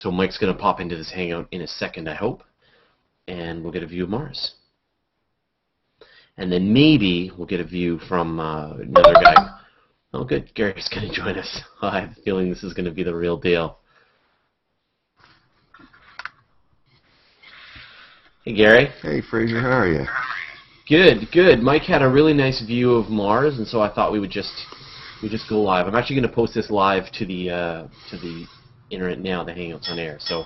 So Mike's going to pop into this hangout in a second, I hope, and we'll get a view of Mars. And then maybe we'll get a view from another guy. Oh, good. Gary's going to join us. I have a feeling this is going to be the real deal. Hey, Gary. Hey, Fraser. How are you? Good, good. Mike had a really nice view of Mars, and so I thought we'd just go live. I'm actually going to post this live to the internet now. The Hangouts on air. So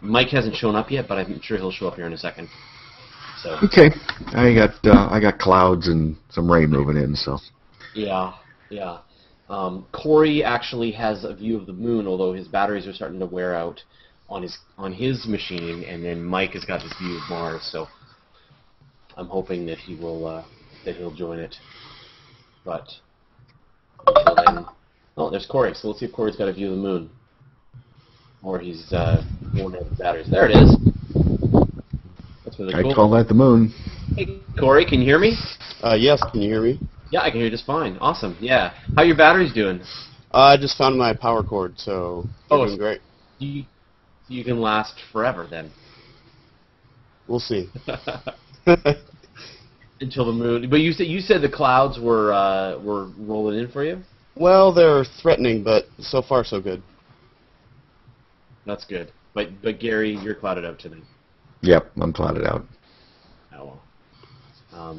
Mike hasn't shown up yet, but I'm sure he'll show up here in a second. So. Okay. I got clouds and some rain moving in, so. Yeah, yeah. Corey actually has a view of the moon, although his batteries are starting to wear out on his machine, and then Mike has got this view of Mars. So I'm hoping that he'll join it. But until then, oh, there's Corey. So let's see if Corey's got a view of the moon, or he's worn out his batteries. There it is. That's really cool. I call that the moon. Hey, Corey, can you hear me? Yes, can you hear me? Yeah, I can hear you just fine. Awesome. Yeah. How are your batteries doing? I just found my power cord, so they're doing great. You can last forever then. We'll see. Until the moon. But you said the clouds were rolling in for you? Well, they're threatening, but so far so good. That's good. But Gary, you're clouded out tonight. Yep, I'm clouded out. Oh well.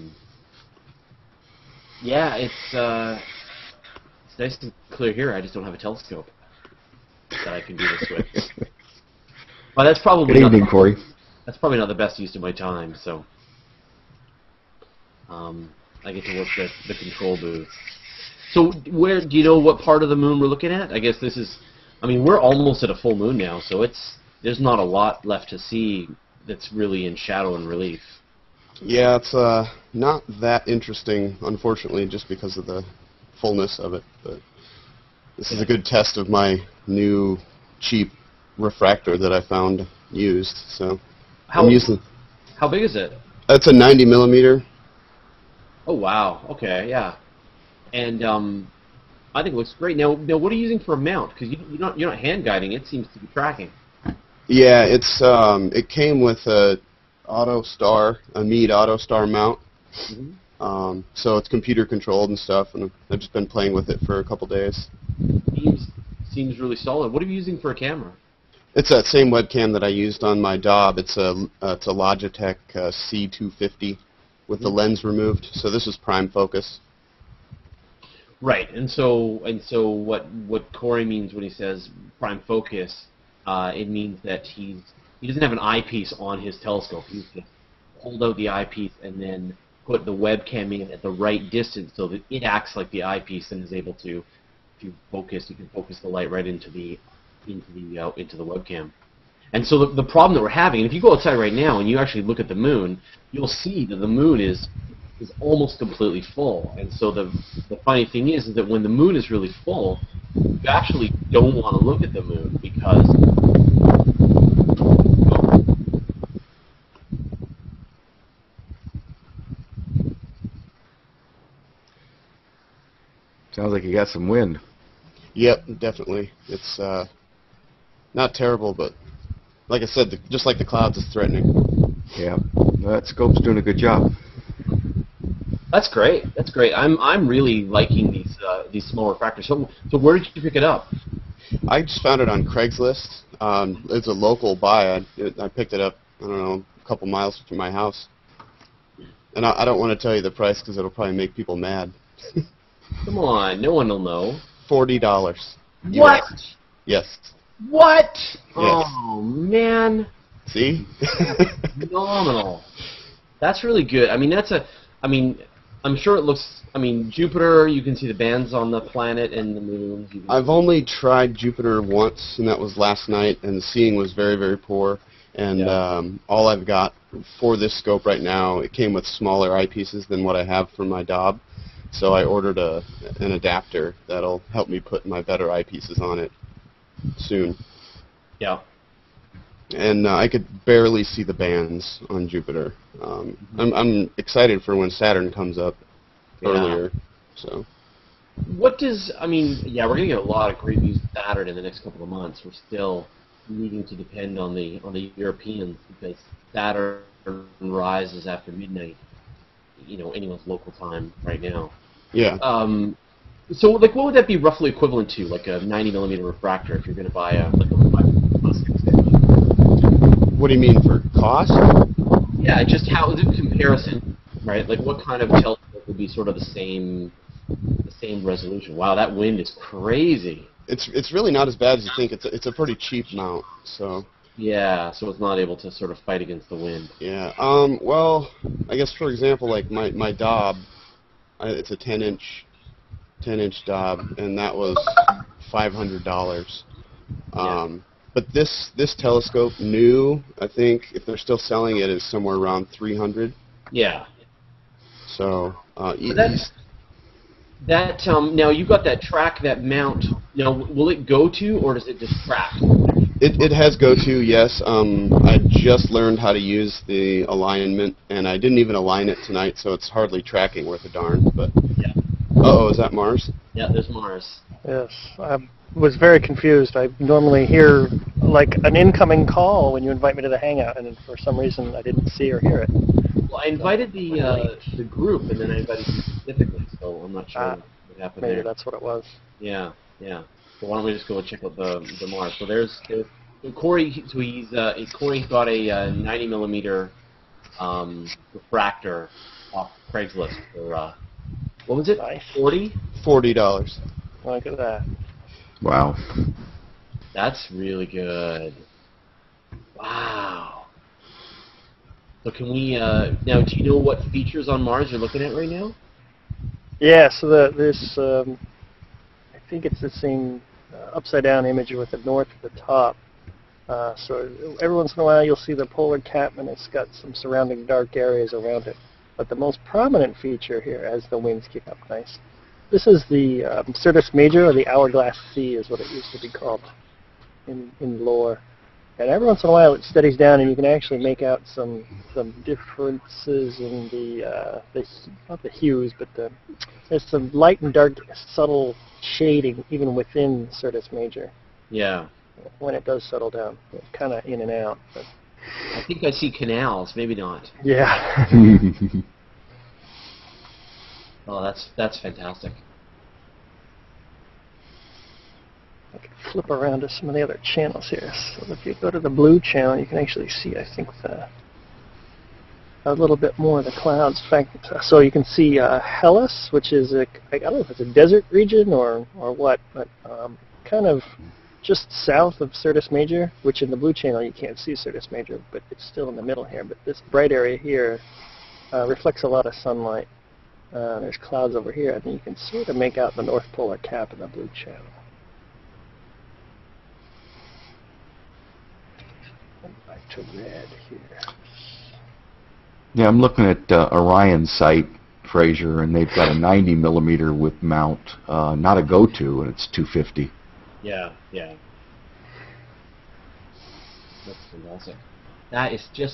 Yeah, it's nice and clear here. I just don't have a telescope that I can do this with. Well, that's probably Good evening, Corey. That's probably not the best use of my time. So I get to work the control booth. So where do you know what part of the moon we're looking at? I guess this is. I mean, we're almost at a full moon now, so there's not a lot left to see that's really in shadow and relief. Yeah, it's not that interesting, unfortunately, just because of the fullness of it. But this is a good test of my new cheap refractor that I found used. So I'm using. How big is it? It's a 90 millimeter. Oh wow. Okay. Yeah. And I think it looks great. Now what are you using for a mount? Because you're not hand guiding. It seems to be tracking. Yeah, it came with a Meade AutoStar mount. Mm-hmm. So it's computer controlled and stuff, and I've just been playing with it for a couple days. Seems really solid. What are you using for a camera? It's that same webcam that I used on my Dob. It's a Logitech C250 with the lens removed. So this is prime focus. Right, and so what Corey means when he says prime focus, it means that he doesn't have an eyepiece on his telescope. He's just pulled out the eyepiece and then put the webcam in at the right distance so that it acts like the eyepiece and is able to, if you focus, you can focus the light right into the webcam. And so the problem that we're having, and if you go outside right now and you actually look at the moon, you'll see that the moon is almost completely full. And so the funny thing is that when the moon is really full, you actually don't want to look at the moon because Sounds like you got some wind. Yep, definitely. It's not terrible, but like I said, just like the clouds, it's threatening. Yeah, that scope's doing a good job. That's great. That's great. I'm really liking these small refractors. So where did you pick it up? I just found it on Craigslist. It's a local buy. I picked it up, I don't know, a couple miles from my house. And I don't want to tell you the price because it'll probably make people mad. Come on, no one will know. $40. What? Yes. What? Yes. Oh man. See? Phenomenal. That's really good. I'm sure it looks. Jupiter. You can see the bands on the planet and the moon. I've only tried Jupiter once, and that was last night, and the seeing was very, very poor. And all I've got for this scope right now, it came with smaller eyepieces than what I have for my Dob. So I ordered an adapter that'll help me put my better eyepieces on it soon. Yeah. And I could barely see the bands on Jupiter. I'm excited for when Saturn comes up earlier. So. What does we're gonna get a lot of great views of Saturn in the next couple of months. We're still needing to depend on the Europeans because Saturn rises after midnight. Anyone's local time right now. Yeah. So, like, what would that be roughly equivalent to, like a 90 millimeter refractor, if you're going to buy a plastic set? What do you mean for cost? Yeah, just how the comparison, right? Like, what kind of telescope would be sort of the same resolution? Wow, that wind is crazy. It's really not as bad as you think. It's a pretty cheap mount, so. Yeah, so it's not able to sort of fight against the wind. Yeah. Well, I guess for example, like my Dob, it's a 10-inch Dob, and that was $500. But this telescope, new, I think, if they're still selling it, is somewhere around 300. Yeah. So now you've got that mount. Now, will it go to, or does it just track? It has go-to, yes. I just learned how to use the alignment, and I didn't even align it tonight, so it's hardly tracking worth a darn. But yeah. Uh-oh, is that Mars? Yeah, there's Mars. Yes, I was very confused. I normally hear like an incoming call when you invite me to the hangout, and for some reason I didn't see or hear it. Well, I invited the group, and then I invited you specifically, so I'm not sure what happened Maybe there. that's what it was. Yeah. So why don't we just go check out the Mars? So there's Corey. So Corey's got a 90 millimeter refractor off Craigslist for what was it? Nice. $40. Look at that. Wow. That's really good. Wow. So can we now? Do you know what features on Mars you're looking at right now? Yeah. So this I think it's the same upside down image with the north at the top. So every once in a while you'll see the polar cap, and it's got some surrounding dark areas around it. But the most prominent feature here, as the winds kick up nice, this is the Syrtis Major, or the Hourglass Sea is what it used to be called in lore. And every once in a while it steadies down, and you can actually make out some differences in not the hues, but there's some light and dark, subtle shading even within Syrtis Major. Yeah. When it does settle down, it's kind of in and out. But I think I see canals. Maybe not. yeah. Oh, that's fantastic. I can flip around to some of the other channels here. So if you go to the blue channel, you can actually see, I think, a little bit more of the clouds. In fact, so you can see Hellas, which is I don't know if it's a desert region or what, but kind of just south of Syrtis Major, which in the blue channel you can't see Syrtis Major, but it's still in the middle here. But this bright area here reflects a lot of sunlight. There's clouds over here, and you can sort of make out the North Polar Cap in the blue channel. Back to red here. Yeah, I'm looking at Orion's site, Fraser, and they've got a 90 millimeter with mount, not a go-to, and it's $250. Yeah. That's fantastic.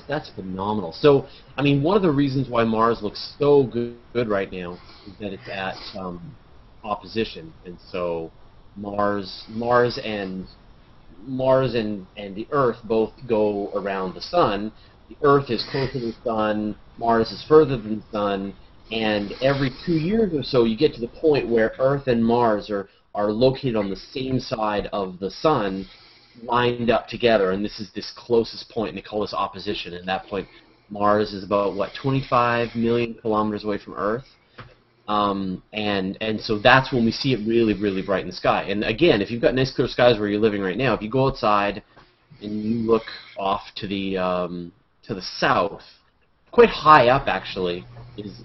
That's phenomenal. So, I mean, one of the reasons why Mars looks so good right now is that it's at opposition, and so Mars and the Earth both go around the Sun. The Earth is closer to the Sun, Mars is further than the Sun, and every 2 years or so you get to the point where Earth and Mars are located on the same side of the Sun, lined up together, and this is this closest point, and they call this opposition. And at that point, Mars is about 25 million kilometers away from Earth, and so that's when we see it really, really bright in the sky. And again, if you've got nice clear skies where you're living right now, if you go outside and you look off to the south, quite high up actually,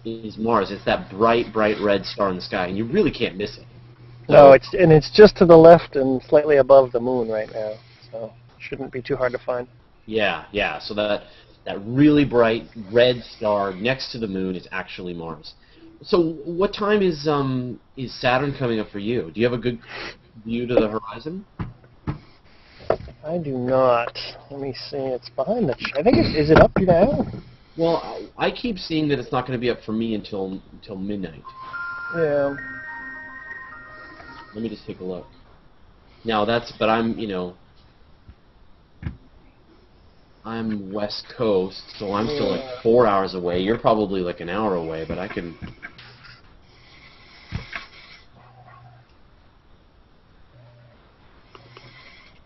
is Mars. It's that bright red star in the sky, and you really can't miss it. No, it's just to the left and slightly above the moon right now, so it shouldn't be too hard to find. Yeah. So that really bright red star next to the moon is actually Mars. So what time is Saturn coming up for you? Do you have a good view to the horizon? I do not. Let me see. It's behind the. I think is it up now? Well, I keep seeing that it's not going to be up for me until midnight. Yeah. Let me just take a look. Now but I'm I'm West Coast, so I'm still like 4 hours away. You're probably like an hour away, but I can.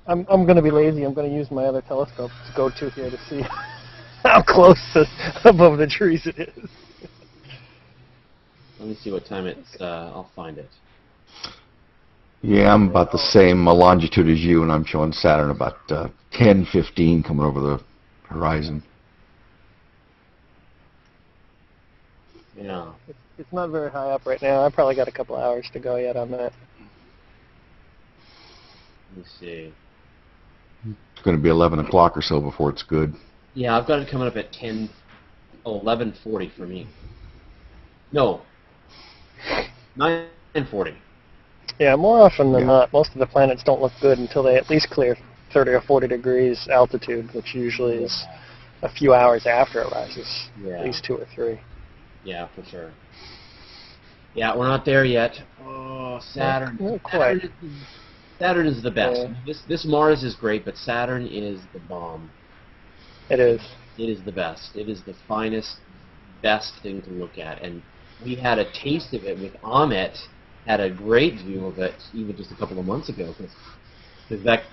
I'm going to be lazy. I'm going to use my other telescope to go to here to see how close above the trees it is. Let me see what time it's. I'll find it. Yeah, I'm about the same longitude as you, and I'm showing Saturn about 10:15 coming over the horizon. Yeah. It's not very high up right now. I probably got a couple hours to go yet on that. Let me see. It's going to be 11 o'clock or so before it's good. Yeah, I've got it coming up at 11:40 for me. No. 9:40. Yeah, more often than not, most of the planets don't look good until they at least clear 30 or 40 degrees altitude, which usually is a few hours after it rises, at least 2 or 3. Yeah, for sure. Yeah, we're not there yet. Oh, Saturn. Not quite. Saturn is the best. This Mars is great, but Saturn is the bomb. It is. It is the best. It is the finest, best thing to look at. And we had a taste of it with Ahmet. Had a great view of it even just a couple of months ago, because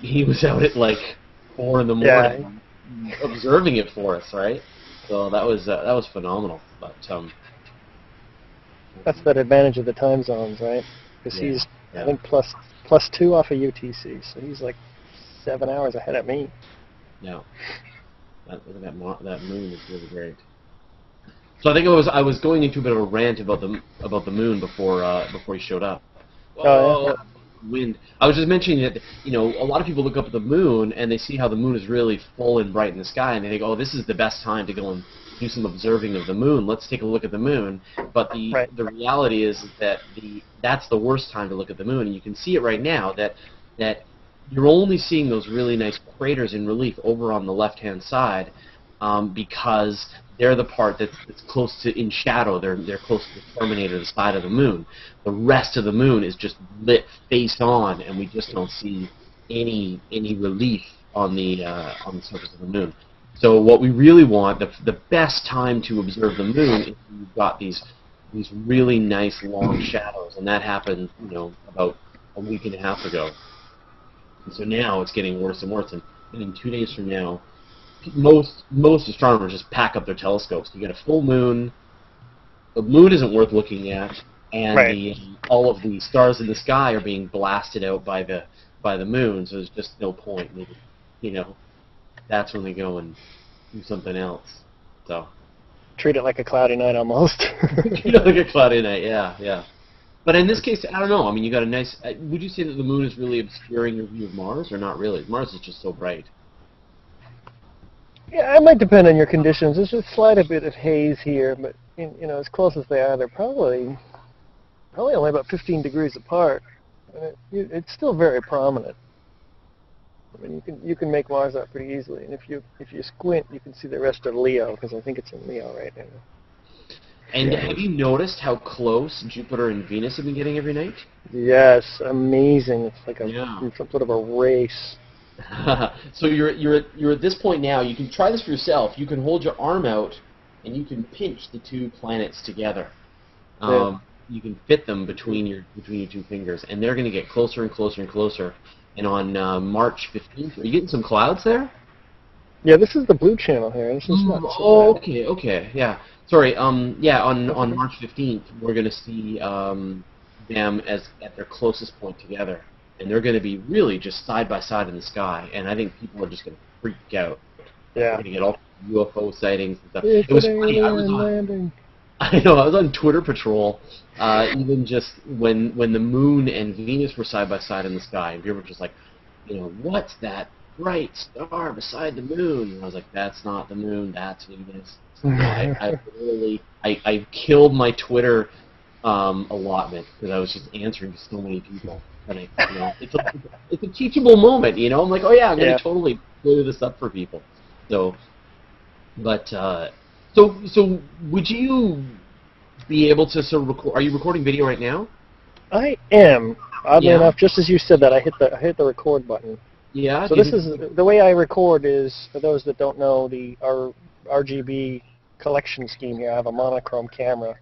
he was out at like 4 in the morning observing it for us, right? So that was phenomenal. But that's that advantage of the time zones, right? Because he's I think +2 off of UTC, so he's like 7 hours ahead of me. Yeah, that moon is really great. So I think I was going into a bit of a rant about the moon before he showed up. Wind. I was just mentioning that a lot of people look up at the moon and they see how the moon is really full and bright in the sky, and they think, oh, this is the best time to go and do some observing of the moon. Let's take a look at the moon. But the reality is that that's the worst time to look at the moon, and you can see it right now that you're only seeing those really nice craters in relief over on the left-hand side because they're the part that's close to in shadow. They're close to the terminator, the side of the moon. The rest of the moon is just lit face on, and we just don't see any relief on the surface of the moon. So what we really want, the best time to observe the moon, is you've got these really nice long shadows, and that happened about a week and a half ago. And so now it's getting worse and worse, and in 2 days from now, most astronomers just pack up their telescopes. You get a full moon. The moon isn't worth looking at, and all of the stars in the sky are being blasted out by the moon. So there's just no point. That's when they go and do something else. So treat it like a cloudy night almost. Treat it like a cloudy night. Yeah. But in this case, I don't know. I mean, you got a nice. Would you say that the moon is really obscuring your view of Mars, or not really? Mars is just so bright. Yeah, it might depend on your conditions. There's just a slight bit of haze here, but as close as they are, they're probably only about 15 degrees apart. It's still very prominent. I mean, you can make Mars out pretty easily, and if you squint, you can see the rest of Leo, because I think it's in Leo right now. And have you noticed how close Jupiter and Venus have been getting every night? Yes, amazing. It's like some sort of a race. So you're at this point now. You can try this for yourself. You can hold your arm out, and you can pinch the two planets together. You can fit them between your two fingers, and they're going to get closer and closer and closer. And on March 15th, are you getting some clouds there? Yeah, this is the blue channel here. This is not so bad. Okay, yeah. Sorry, on March 15th, we're going to see them at their closest point together. And they're going to be really just side by side in the sky, and I think people are just going to freak out. Yeah. We're going to get all UFO sightings and stuff. It was funny. I was on Twitter patrol, even just when the moon and Venus were side by side in the sky, and people were just like, what's that bright star beside the moon? And I was like, that's not the moon, that's Venus. I killed my Twitter allotment because I was just answering to so many people. And it's a teachable moment, I'm like, oh yeah, I'm going to totally clear this up for people. So would you be able to sort of record? Are you recording video right now? I am. Oddly enough, just as you said that, I hit the record button. Yeah. So this is the way I record is, for those that don't know, our RGB collection scheme here. I have a monochrome camera,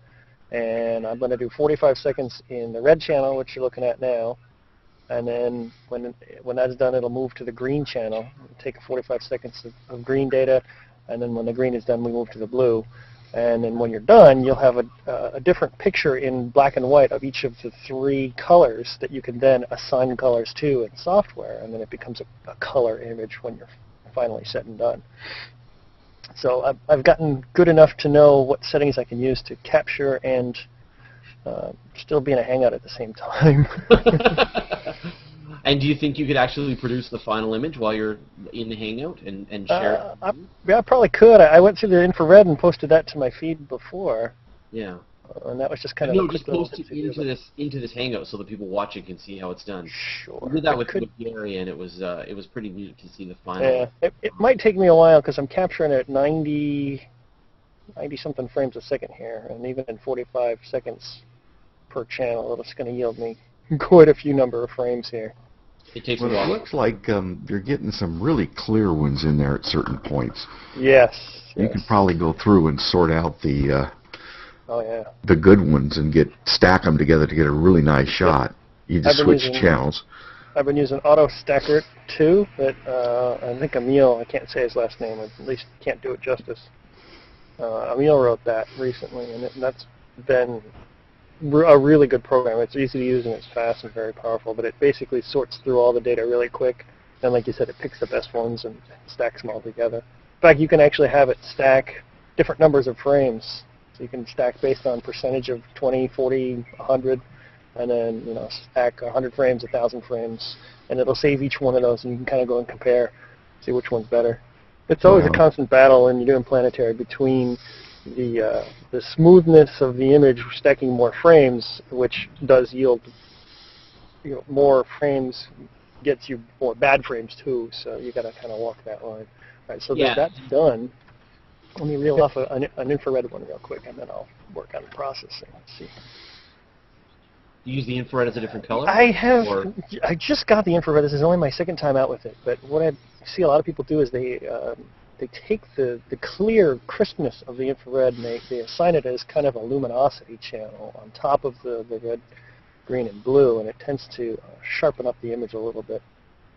and I'm going to do 45 seconds in the red channel, which you're looking at now, and then when that's done, it'll move to the green channel. It'll take 45 seconds of green data, and then when the green is done, we move to the blue. And then when you're done, you'll have a different picture in black and white of each of the 3 colors that you can then assign colors to in software, and then it becomes a color image when you're finally said and done. So I've gotten good enough to know what settings I can use to capture and still be in a hangout at the same time. And do you think you could actually produce the final image while you're in the hangout and share it? Yeah, I probably could. I went through the infrared and posted that to my feed before. Yeah. And that was just kind of No, just post it into this hangout so that people watching can see how it's done. Sure. We did that with Gary, and it was pretty neat to see the final. Yeah, it might take me a while because I'm capturing at 90-something frames a second here, and even in 45 seconds per channel, it's going to yield me quite a few number of frames here. It takes Well, a while. it looks like you're getting some really clear ones in there at certain points. Yes. You could probably go through and sort out the the good ones and stack them together to get a really nice shot. You just switch channels. I've been using Auto Stacker 2, but I think Emil, I can't say his last name, at least can't do it justice. Emil wrote that recently, and that's been a really good program. It's easy to use and it's fast and very powerful, but it basically sorts through all the data really quick, and like you said, it picks the best ones and stacks them all together. In fact, you can actually have it stack different numbers of frames. So you can stack based on percentage of 20, 40, 100, and then stack 100 frames, 1,000 frames, and it'll save each one of those, and you can kind of go and compare, see which one's better. It's always a constant battle when you're doing planetary between the smoothness of the image, stacking more frames, which does yield more frames, gets you more bad frames too. So you got to kind of walk that line. All right, so that's done. Let me reel off an infrared one real quick, and then I'll work on the processing. Let's see. You use the infrared as a different color? I just got the infrared. This is only my second time out with it. But what I see a lot of people do is they take the clear crispness of the infrared and they assign it as kind of a luminosity channel on top of the red, green, and blue, and it tends to sharpen up the image a little bit.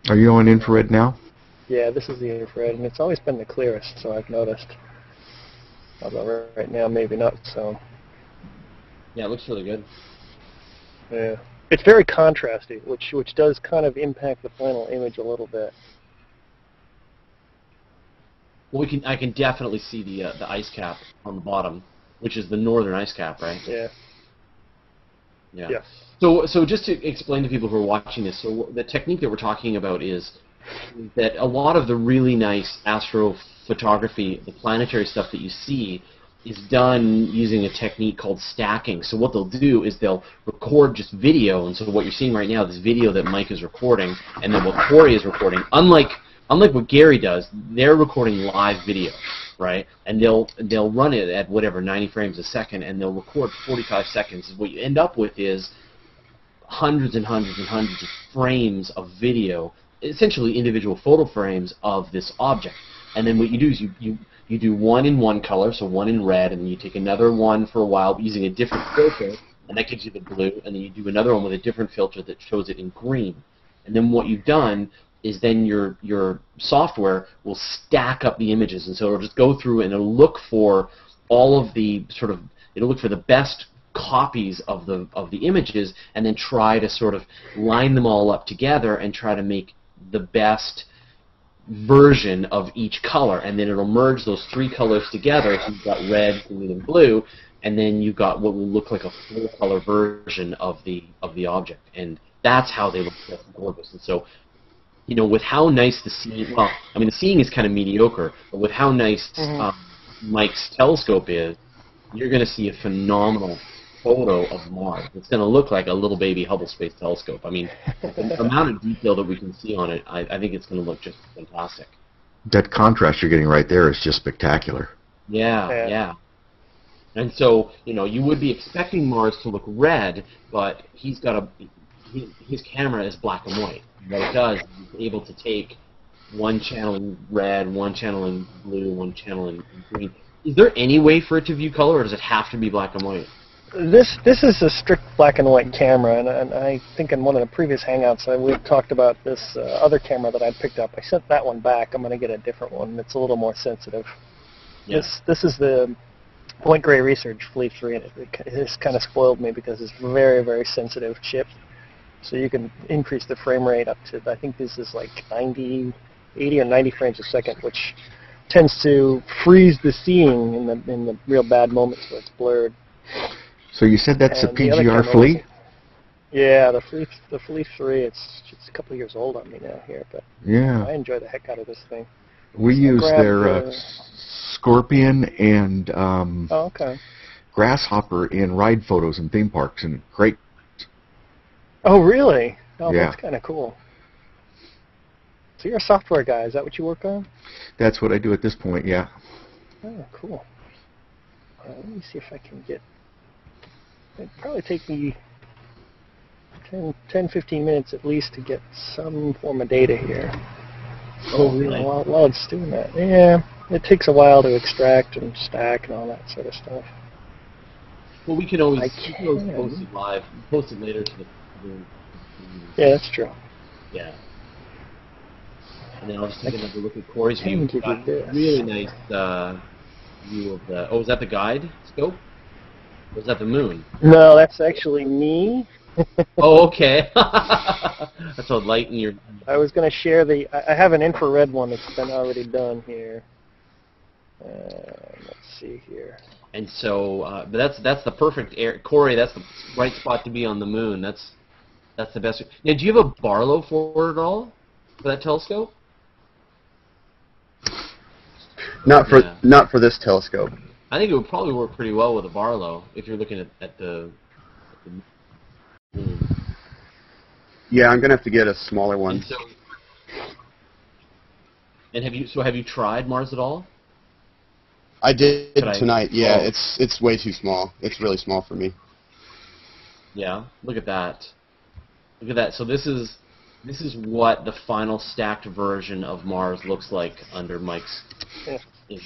Are you on infrared now? Yeah, this is the infrared, and it's always been the clearest, so I've noticed. Although right now, maybe not so. Yeah, it looks really good. Yeah. It's very contrasty, which does kind of impact the final image a little bit. Well, I can definitely see the ice cap on the bottom, which is the northern ice cap, right? Yeah. Yeah. Yes. So just to explain to people who are watching this, so the technique that we're talking about is that a lot of the really nice astrophotography, the planetary stuff that you see, is done using a technique called stacking. So what they'll do is they'll record just video, and so what you're seeing right now, this video that Mike is recording, and then what Corey is recording, unlike what Gary does, they're recording live video, right? And they'll run it at whatever, 90 frames a second, and they'll record 45 seconds. What you end up with is hundreds and hundreds and hundreds of frames of video, essentially individual photo frames of this object. And then what you do is you do one in one color, so one in red, and then you take another one for a while using a different filter, and that gives you the blue, and then you do another one with a different filter that shows it in green. And then what you've done is then your software will stack up the images, and so it'll just go through and it'll look for all of the it'll look for the best copies of the images, and then try to sort of line them all up together and try to make the best version of each color, and then it'll merge those three colors together. So you've got red, green, and blue, and then you've got what will look like a full-color version of the object, and that's how they look gorgeous. And so, with how nice the seeing, well, I mean, the seeing is kind of mediocre, but with how nice Mike's telescope is, you're going to see a phenomenal photo of Mars. It's going to look like a little baby Hubble Space Telescope. I mean, the amount of detail that we can see on it, I think it's going to look just fantastic. That contrast you're getting right there is just spectacular. Yeah. And so, you would be expecting Mars to look red, but he's got his camera is black and white. What it does is it's able to take one channel in red, one channel in blue, one channel in green. Is there any way for it to view color, or does it have to be black and white? This is a strict black and white camera, and I think in one of the previous Hangouts we talked about this other camera that I picked up. I sent that one back. I'm going to get a different one that's a little more sensitive. Yeah. This is the Point Grey Research Fleet 3, and it has kind of spoiled me because it's very, very sensitive chip. So you can increase the frame rate up to, I think this is like 80 or 90 frames a second, which tends to freeze the seeing in the real bad moments where it's blurred. So you said that's And a the other PGR camera Fleet? Yeah, the Fleet 3, it's a couple of years old on me now here, but Yeah. I enjoy the heck out of this thing. We So use grab their Scorpion and Oh, okay. Grasshopper in ride photos in theme parks, and great. Oh, really? Oh, Yeah. that's kind of cool. So you're a software guy. Is that what you work on? That's what I do at this point, yeah. Oh, cool. Let me see if I can get... It'd probably take me 10, 15 minutes at least to get some form of data here. Oh, really? While it's doing that. Yeah, it takes a while to extract and stack and all that sort of stuff. Well, we can always I post it live, post it later to the Yeah, that's true. yeah. And then I'll just take another look at Corey's can view. give you Got this. really nice view of the. Oh, is that the guide scope? Or is that the moon? No, that's actually me. Oh, okay. That's a light in your. I was going to share I have an infrared one that's been already done here. Let's see here. And so, but that's the perfect air, Corey. That's the right spot to be on the moon. That's the best. Now, do you have a Barlow for it at all for that telescope? Not for this telescope. I think it would probably work pretty well with a Barlow if you're looking at the moon. Yeah, I'm gonna have to get a smaller one. And have you tried Mars at all? I did Could I- tonight. Yeah, Oh. it's way too small. It's really small for me. Yeah. Look at that. Look at that. So this is what the final stacked version of Mars looks like under Mike's. Yeah. Is.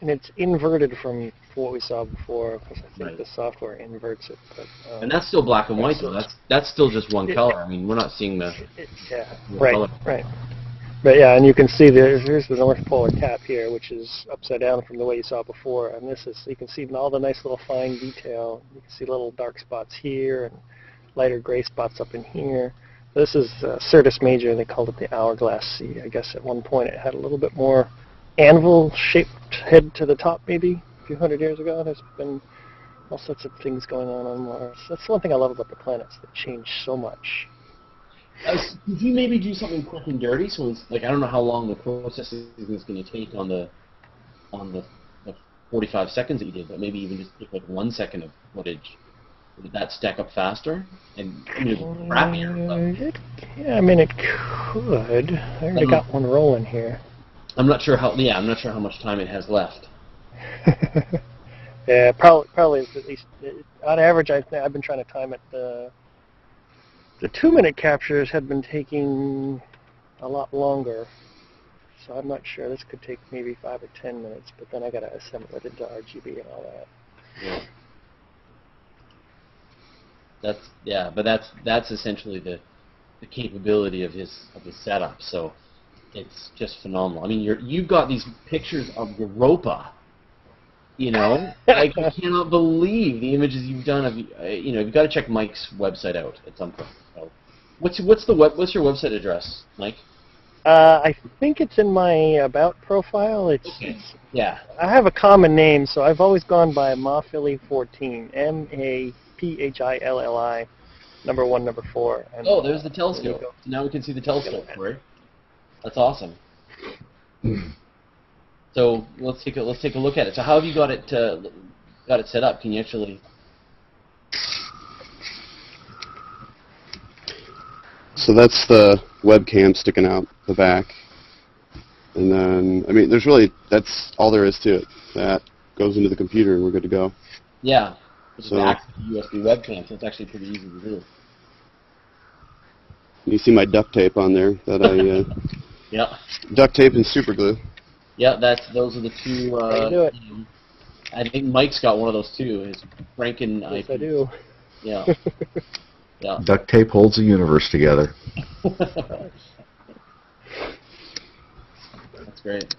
And it's inverted from what we saw before, because I think Right. the software inverts it. But, And that's still black and white, though. That's still just one It- color. I mean, we're not seeing the. yeah, the right, color. right. But yeah, and you can see here's the North Polar Cap here, which is upside down from the way you saw before. And this is, you can see all the nice little fine detail. You can see little dark spots here and lighter gray spots up in here. This is Syrtis Major. They called it the Hourglass Sea. I guess at one point it had a little bit more anvil-shaped head to the top, maybe a few hundred years ago. There's been all sorts of things going on Mars. That's one thing I love about the planets. They change so much. Could you maybe do something quick and dirty? So it's like I don't know how long the processing is going to take on the 45 seconds that you did, but maybe even just take like 1 second of footage. Would that stack up faster and crappier? Yeah, I mean it could. I already got one rolling here. I'm not sure how. Yeah, I'm not sure how much time it has left. Yeah, probably at least on average. I've been trying to time it. The 2-minute captures had been taking a lot longer, so I'm not sure. This could take maybe 5 or 10 minutes, but then I got to assemble it into RGB and all that. Yeah. But that's essentially the capability of his setup. So it's just phenomenal. I mean, you've got these pictures of Europa. You know, like I cannot believe the images you've done of. You know, you've got to check Mike's website out at some point. So, what's your website address, Mike? I think it's in my About profile. Okay. Yeah. I have a common name, so I've always gone by Maphilly14, MAPHILLI, number 1, number 4. And, Oh, there's the telescope. So now we can see the telescope, Corey. That's awesome. So let's take a look at it. So how have you got it set up? Can you actually? So that's the webcam sticking out the back, and then I mean, that's all there is to it. That goes into the computer, and we're good to go. Yeah. It's So- an USB webcam, so it's actually pretty easy to do. You see my duct tape on there that I Yeah. duct tape and super glue. Yeah, those are the two. How you do it? I think Mike's got one of those too. His Franken Yes, IP. I do. Yeah. Yeah. Duct tape holds the universe together. That's great.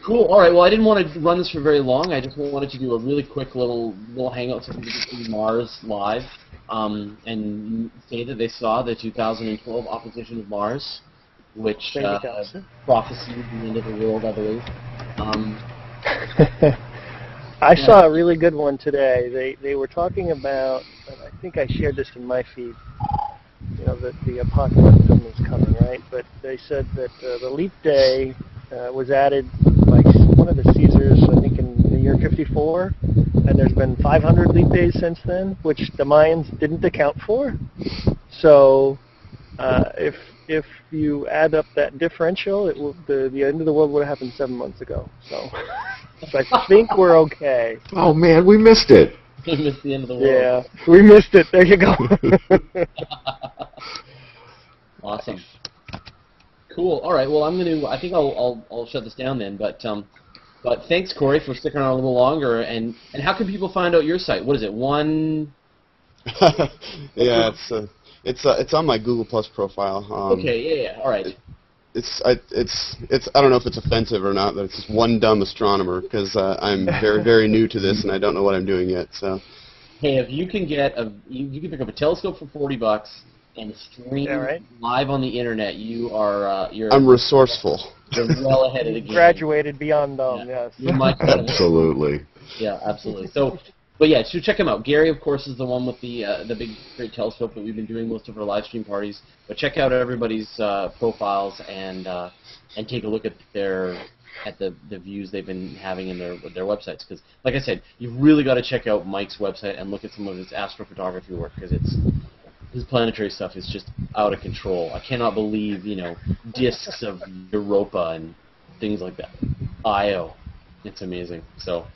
Cool. All right. Well, I didn't want to run this for very long. I just wanted to do a really quick little hangout so people could see Mars live, and say that they saw the 2012 opposition of Mars, which prophesied the end of the world, I believe. I saw a really good one today. They were talking about, and I think I shared this in my feed, you know, that the apocalypse is coming, right? But they said that the leap day was added by one of the Caesars, I think in the year 54, and there's been 500 leap days since then, which the Mayans didn't account for. So if you add up that differential, the end of the world would have happened 7 months ago. So I think we're okay. Oh man, we missed it. We missed the end of the world. Yeah, we missed it. There you go. Awesome. Cool. All right. Well, I think I'll shut this down then. But thanks, Corey, for sticking around a little longer. And how can people find out your site? What is it? Yeah, it's on my Google Plus profile. Okay. Yeah. All right. I don't know if it's offensive or not, but it's just one dumb astronomer because I'm very, very new to this and I don't know what I'm doing yet. So. Hey, if you can you can pick up a telescope for $40 and stream live on the internet, I'm resourceful. You're well ahead of the game. Graduated beyond dumb. Yeah. Yes. Absolutely. Yeah, absolutely. So, but yeah, so check him out. Gary, of course, is the one with the big great telescope that we've been doing most of our live stream parties. But check out everybody's profiles and take a look at the views they've been having in their websites. Because, like I said, you've really got to check out Mike's website and look at some of his astrophotography work because his planetary stuff is just out of control. I cannot believe, discs of Europa and things like that. Io. It's amazing. So,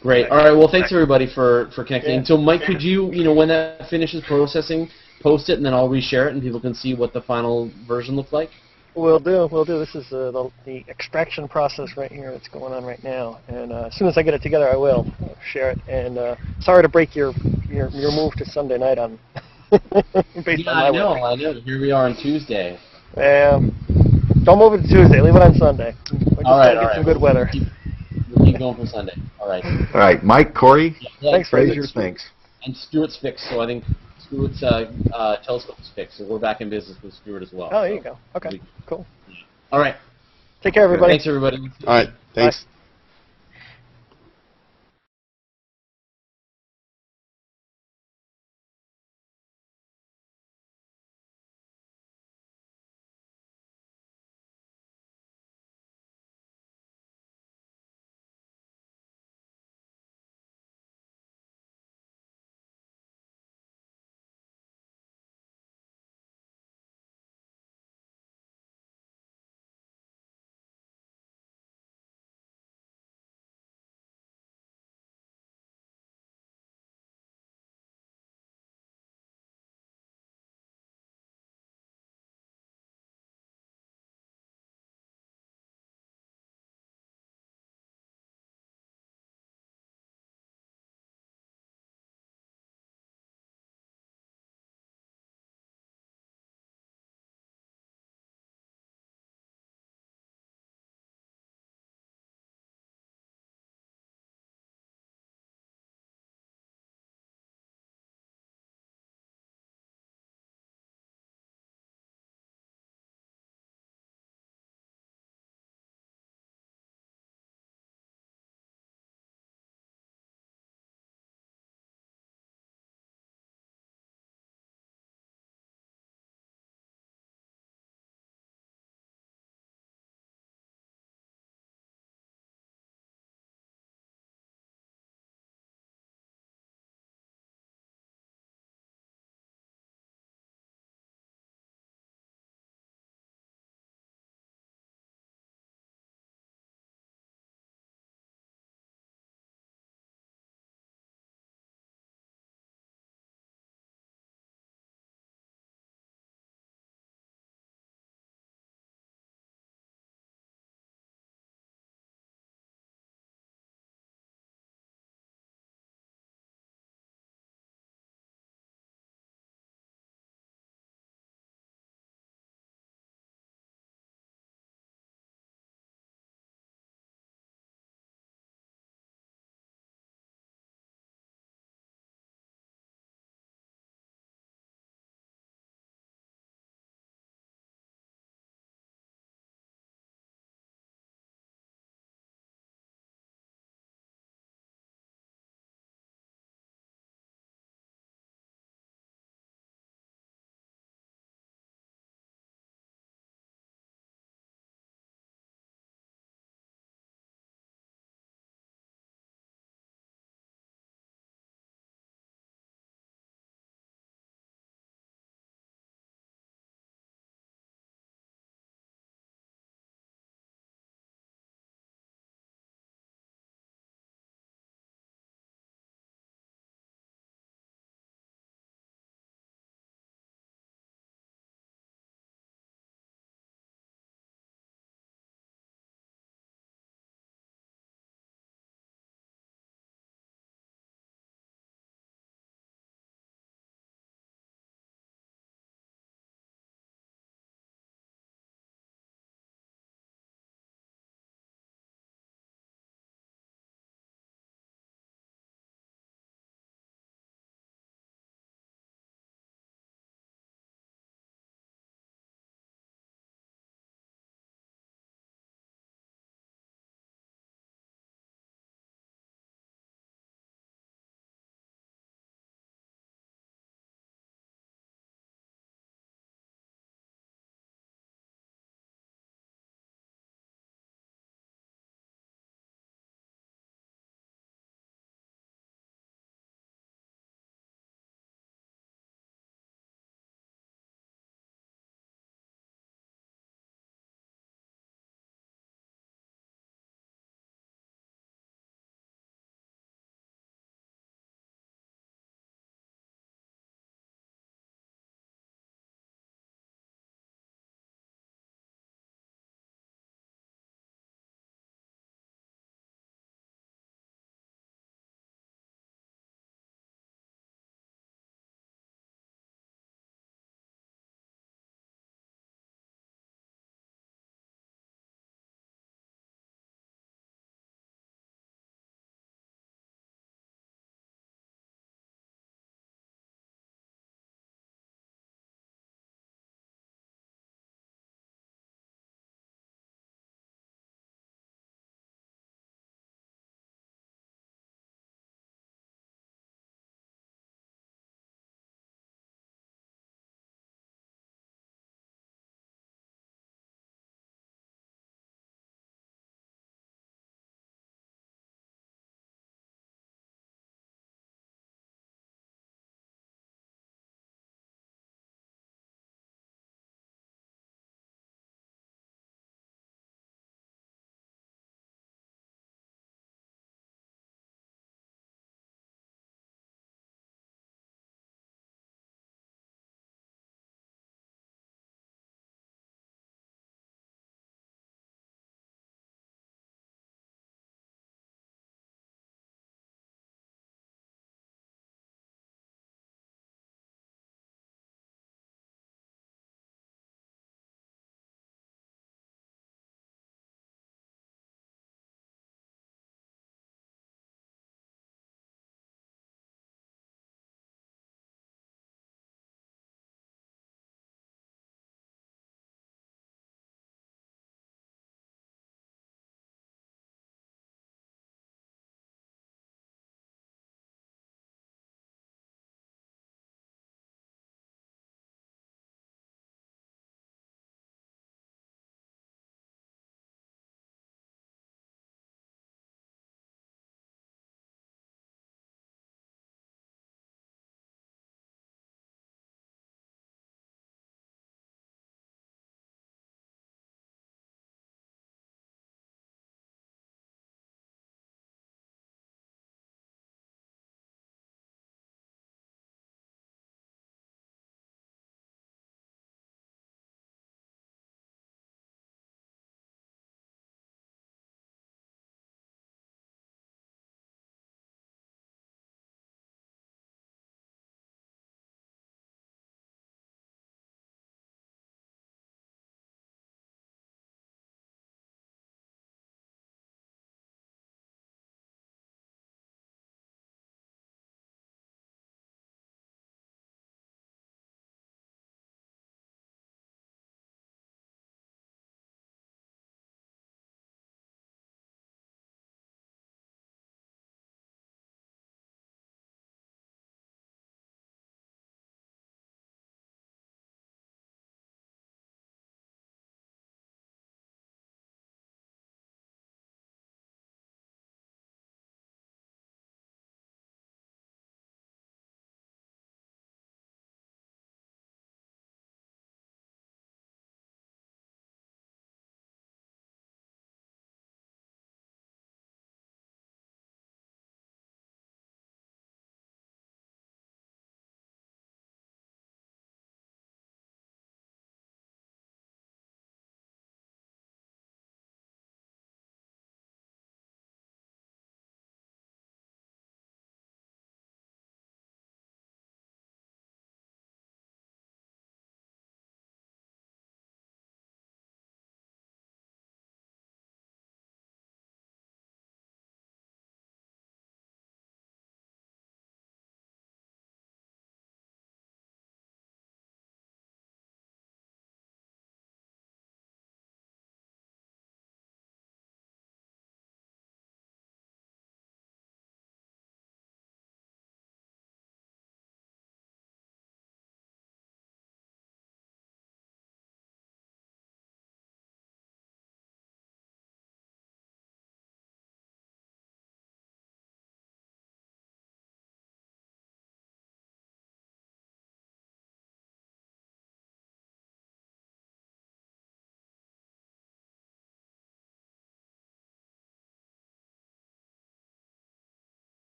great. All right, well, thanks, everybody, for connecting. Yeah. So, Mike, could you, when that finishes processing, post it, and then I'll reshare it, and people can see what the final version looks like? Will do. This is the extraction process right here that's going on right now. And as soon as I get it together, I will share it. And sorry to break your move to Sunday night on... I know. Here we are on Tuesday. Don't move it to Tuesday. Leave it on Sunday. We're just get some good weather. We'll keep going for Sunday. All right. All right, Mike, Corey. Yeah, thanks, Fraser. Thanks. And Stuart's fixed. So I think Stuart's telescope is fixed. So we're back in business with Stuart as well. Oh, there you go. Okay. Cool. All right. Take care, everybody. Thanks, everybody. All right. Thanks. Bye.